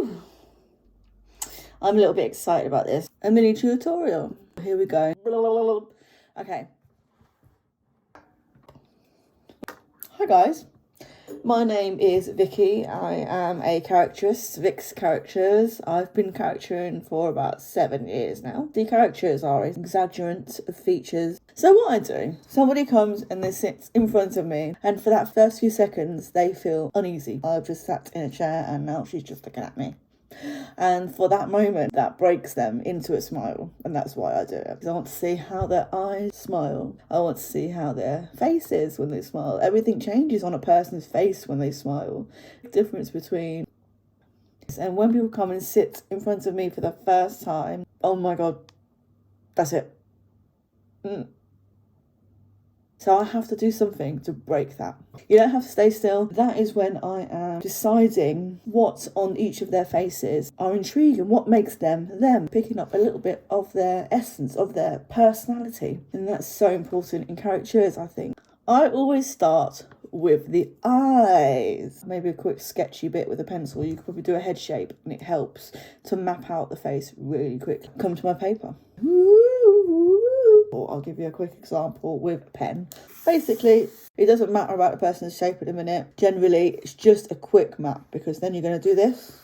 Woo! I'm a little bit excited about this. A mini tutorial. Here we go. Okay. Hi guys. My name is Vicky. I am a caricaturist, Vic's Caricatures. I've been caricaturing for about 7 years now. The caricatures are an exaggerant of features. So what I do, somebody comes and they sit in front of me, and for that first few seconds they feel uneasy. I've just sat in a chair and now she's just looking at me. And for that moment, that breaks them into a smile. And that's why I do it. Because I want to see how their eyes smile. I want to see how their face is when they smile. Everything changes on a person's face when they smile. The difference between... And when people come and sit in front of me for the first time, oh my God, that's it. So I have to do something to break that. You don't have to stay still. That is when I am deciding what on each of their faces are intriguing, what makes them them, picking up a little bit of their essence, of their personality. And that's so important in caricatures, I think. I always start with the eyes. Maybe a quick sketchy bit with a pencil. You could probably do a head shape and it helps to map out the face really quick. Come to my paper. I'll give you a quick example with a pen. Basically, it doesn't matter about the person's shape at the minute. Generally, it's just a quick map, because then you're going to do this.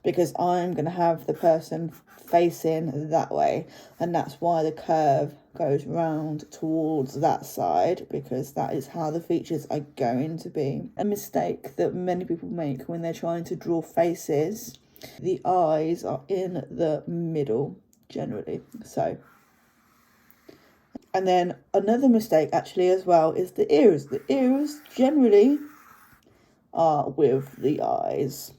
Because I'm going to have the person facing that way. And that's why the curve goes round towards that side, because that is how the features are going to be. A mistake that many people make when they're trying to draw faces, the eyes are in the middle, generally. So... And then another mistake actually as well is the ears. The ears generally are with the eyes.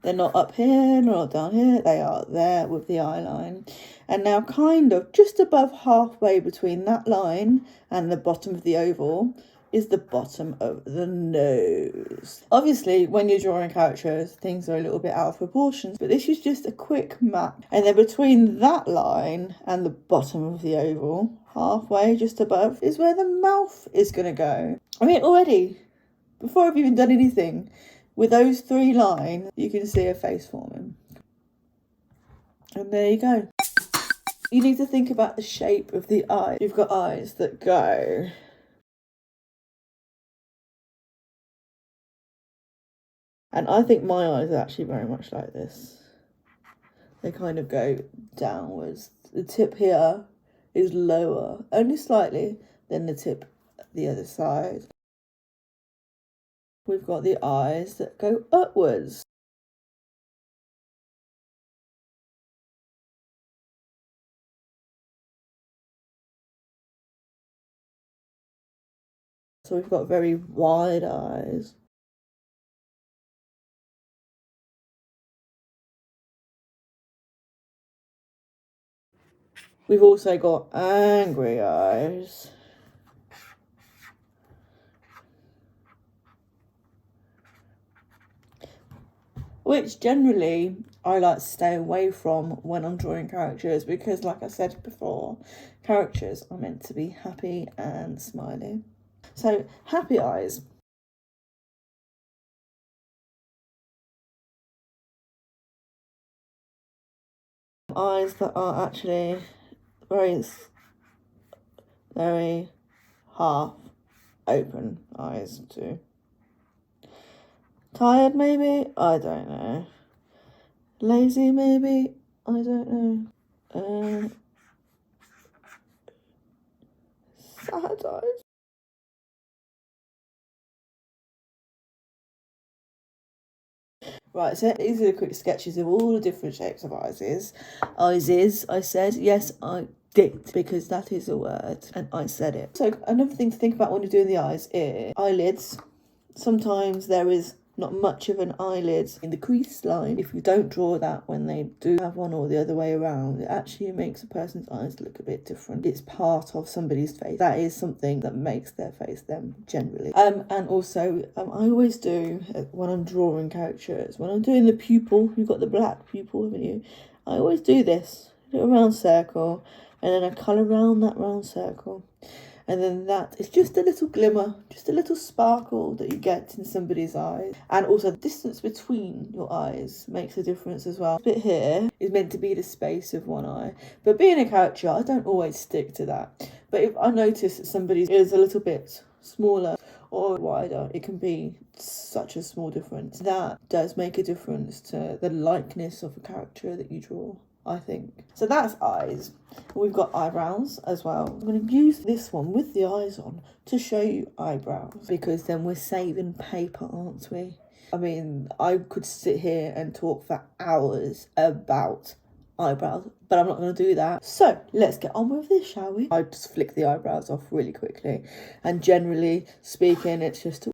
They're not up here, not down here. They are there with the eye line. And now kind of just above halfway between that line and the bottom of the oval is the bottom of the nose. Obviously, when you're drawing characters, things are a little bit out of proportion, but this is just a quick map. And then between that line and the bottom of the oval, halfway just above, is where the mouth is going to go. I mean, already, before I've even done anything, with those 3 lines, you can see a face forming. And there you go. You need to think about the shape of the eye. You've got eyes that go... And I think my eyes are actually very much like this. They kind of go downwards. The tip here is lower, only slightly, than the tip the other side. We've got the eyes that go upwards. So we've got very wide eyes. We've also got angry eyes. Which generally I like to stay away from when I'm drawing characters, because like I said before, characters are meant to be happy and smiley. So, happy eyes. Eyes that are actually very half open eyes too. Tired maybe? I don't know. Lazy maybe? I don't know. Sad eyes. Right, so these are the quick sketches of all the different shapes of eyes. I said, yes, I did, because that is a word, and I said it. So another thing to think about when you're doing the eyes is eyelids. Sometimes there is not much of an eyelid in the crease line. If you don't draw that when they do have one, or the other way around, it actually makes a person's eyes look a bit different. It's part of somebody's face. That is something that makes their face them, generally. And also, I always do, when I'm drawing characters, when I'm doing the pupil, you've got the black pupil, haven't you? I always do this, a little round circle, and then I colour around that round circle. And then that is just a little glimmer, just a little sparkle that you get in somebody's eyes. And also the distance between your eyes makes a difference as well. This bit here is meant to be the space of one eye. But being a caricature, I don't always stick to that. But if I notice that somebody's is a little bit smaller or wider, it can be such a small difference. That does make a difference to the likeness of a character that you draw, I think. So that's eyes. We've got eyebrows as well. I'm going to use this one with the eyes on to show you eyebrows, because then we're saving paper, aren't we? I mean, I could sit here and talk for hours about eyebrows, but I'm not going to do that. So let's get on with this, shall we? I just flick the eyebrows off really quickly, and generally speaking, it's just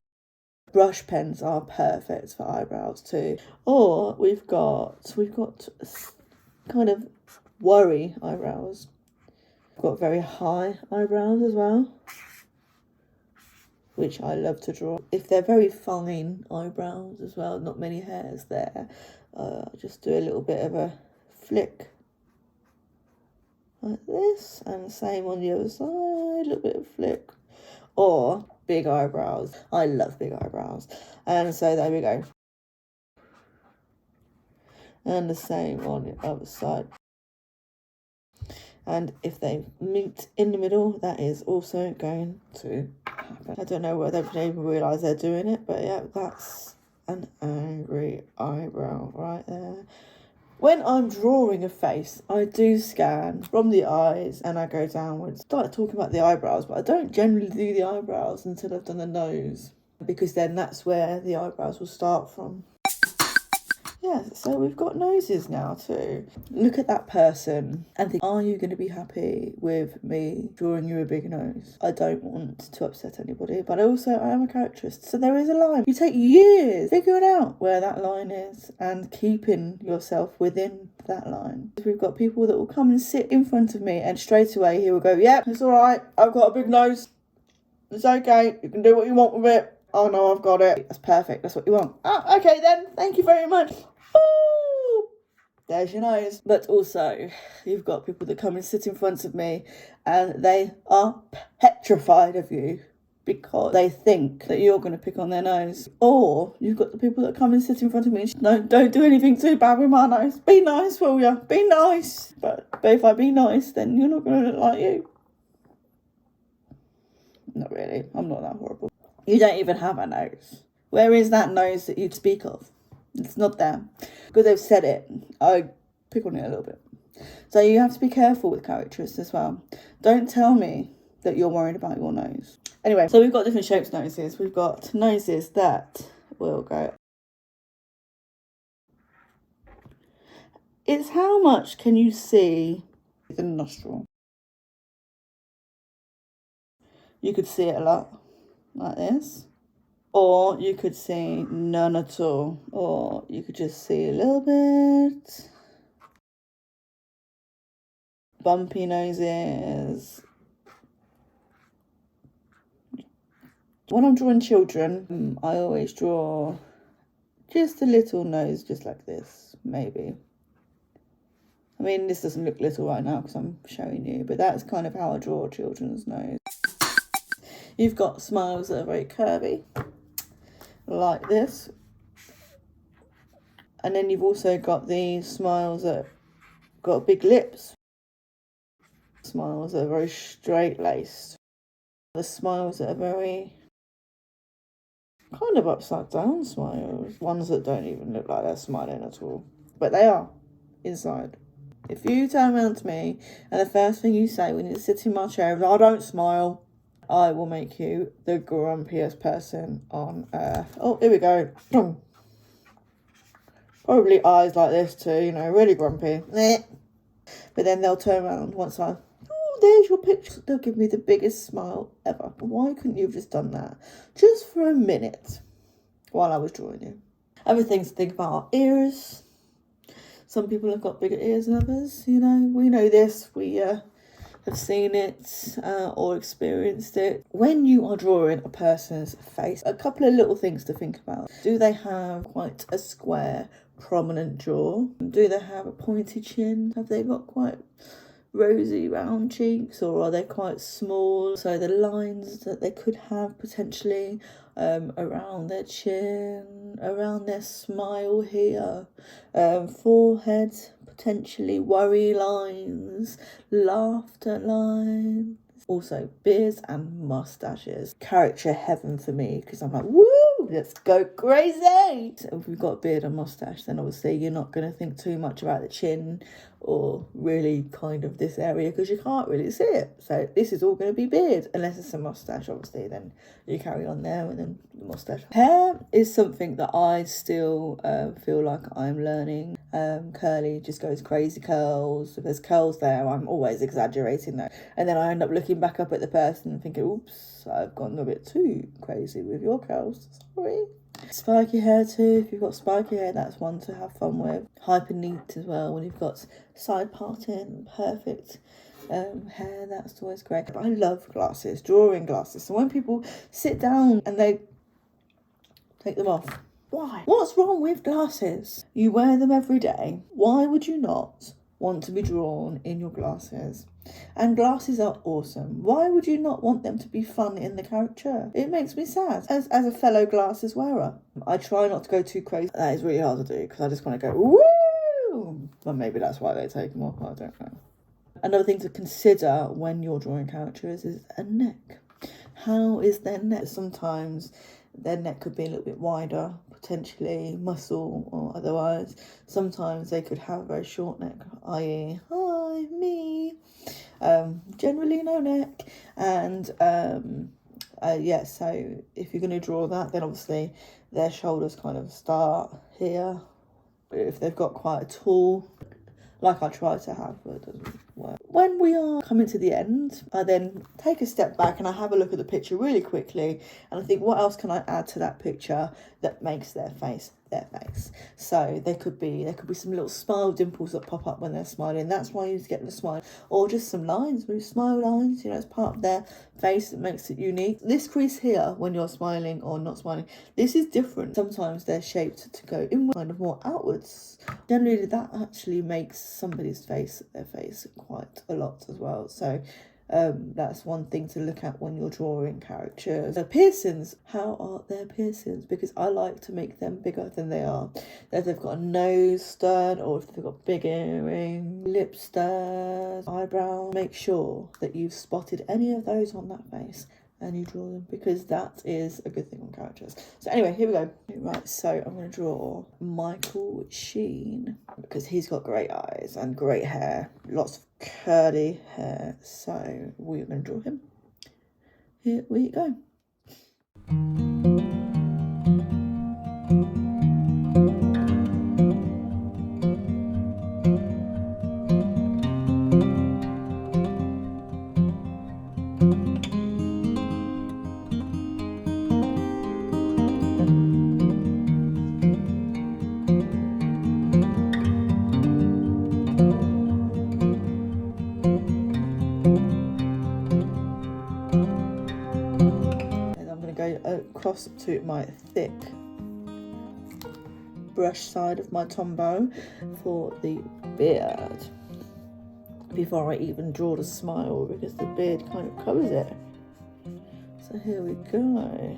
brush pens are perfect for eyebrows too. Or we've got kind of worry eyebrows. I've got very high eyebrows as well, which I love to draw. If they're very fine eyebrows as well, not many hairs there, just do a little bit of a flick like this, and the same on the other side, a little bit of flick. Or big eyebrows. I love big eyebrows. And so there we go. And the same on the other side. And if they meet in the middle, that is also going to happen. I don't know whether they even realise they're doing it, but yeah, that's an angry eyebrow right there. When I'm drawing a face, I do scan from the eyes and I go downwards. Start talking about the eyebrows, but I don't generally do the eyebrows until I've done the nose, because then that's where the eyebrows will start from. Yeah, so we've got noses now too. Look at that person and think, are you going to be happy with me drawing you a big nose? I don't want to upset anybody, but also I am a caricaturist, so there is a line. You take years figuring out where that line is and keeping yourself within that line. We've got people that will come and sit in front of me, and straight away he will go, yeah, it's all right, I've got a big nose. It's okay, you can do what you want with it. Oh no, I've got it. That's perfect, that's what you want. Ah, okay then, thank you very much. Ooh, there's your nose. But also, you've got people that come and sit in front of me and they are petrified of you because they think that you're going to pick on their nose. Or you've got the people that come and sit in front of me and don't do anything too bad with my nose. Be nice, will you? Be nice. But if I be nice, then you're not going to look like you. Not really. I'm not that horrible. You don't even have a nose. Where is that nose that you'd speak of? It's not there. Because they've said it, I pick on it a little bit. So you have to be careful with caricaturists as well. Don't tell me that you're worried about your nose. Anyway, so we've got different shapes noses. We've got noses that will go. It's how much can you see the nostril. You could see it a lot, like this. Or you could see none at all. Or you could just see a little bit. Bumpy noses. When I'm drawing children, I always draw just a little nose, just like this, maybe. I mean, this doesn't look little right now because I'm showing you, but that's kind of how I draw a children's nose. You've got smiles that are very curvy, like this. And then you've also got these smiles that got big lips. Smiles that are very straight-laced. The smiles that are very kind of upside down smiles. Ones that don't even look like they're smiling at all. But they are, inside. If you turn around to me and the first thing you say when you sit in my chair is, I don't smile, I will make you the grumpiest person on earth. Oh, here we go. Probably eyes like this too, you know, really grumpy. But then they'll turn around once there's your picture. They'll give me the biggest smile ever. Why couldn't you have just done that? Just for a minute while I was drawing you. Other things to think about are ears. Some people have got bigger ears than others, you know. We know this. We have seen it or experienced it. When you are drawing a person's face, a couple of little things to think about. Do they have quite a square, prominent jaw? Do they have a pointed chin? Have they got quite rosy round cheeks, or are they quite small? So the lines that they could have potentially around their chin, around their smile here, forehead, potentially worry lines, laughter lines. Also beards and mustaches. Caricature heaven for me, because I'm like, woo, let's go crazy. So if we've got a beard and mustache, then obviously you're not going to think too much about the chin or really kind of this area, because you can't really see it. So this is all going to be beard, unless it's a mustache, obviously, then you carry on there with the mustache. Hair is something that I still feel like I'm learning. Curly just goes crazy curls. If there's curls there, I'm always exaggerating that, and then I end up looking back up at the person and thinking, oops, I've gone a bit too crazy with your curls, sorry. Spiky hair too, if you've got spiky hair, that's one to have fun with. Hyper neat as well, when you've got side parting, perfect hair, that's always great. But I love glasses, drawing glasses. So when people sit down and they take them off, why? What's wrong with glasses? You wear them every day. Why would you not want to be drawn in your glasses? And glasses are awesome. Why would you not want them to be fun in the caricature? It makes me sad as a fellow glasses wearer. I try not to go too crazy. That is really hard to do, because I just want to go woo. Well, maybe that's why they take them off, I don't know. Another thing to consider when you're drawing caricatures is a neck. How is their neck? Sometimes their neck could be a little bit wider, potentially muscle or otherwise. Sometimes they could have a very short neck, i.e. hi, me. Generally no neck. And yeah, so if you're going to draw that, then obviously their shoulders kind of start here. If they've got quite a tall, like I try to have, but it doesn't work. When we are coming to the end, I then take a step back and I have a look at the picture really quickly, and I think, what else can I add to that picture that makes their face their face? So there could be some little smile dimples that pop up when they're smiling. That's why you get the smile, or just some lines, maybe smile lines. You know, it's part of their face that makes it unique. This crease here, when you're smiling or not smiling, this is different. Sometimes they're shaped to go inward, kind of more outwards. Generally, that actually makes somebody's face their face quite a lot as well. So that's one thing to look at when you're drawing caricatures. The piercings, how are their piercings? Because I like to make them bigger than they are. If they've got a nose stud, or if they've got big earring, lip stud, eyebrow, make sure that you've spotted any of those on that face and you draw them, because that is a good thing on caricatures. So anyway, here we go. Right, so I'm going to draw Michael Sheen, because he's got great eyes and great hair, lots of curly hair. So we're going to draw him. Here we go. Across to my thick brush side of my Tombow for the beard, before I even draw the smile, because the beard kind of covers it. So here we go.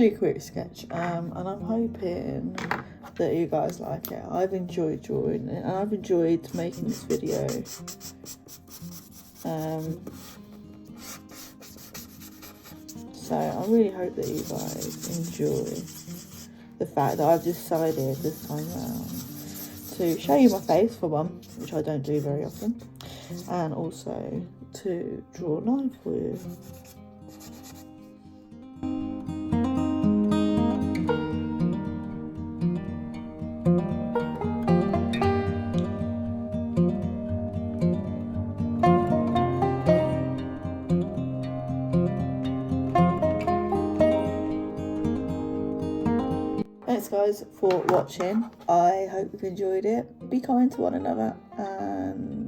really quick sketch, and I'm hoping that you guys like it. I've enjoyed drawing it, and I've enjoyed making this video. So I really hope that you guys enjoy the fact that I've decided this time around to show you my face for one, which I don't do very often, and also to draw live for you. Thanks guys for watching. I hope you've enjoyed it. Be kind to one another and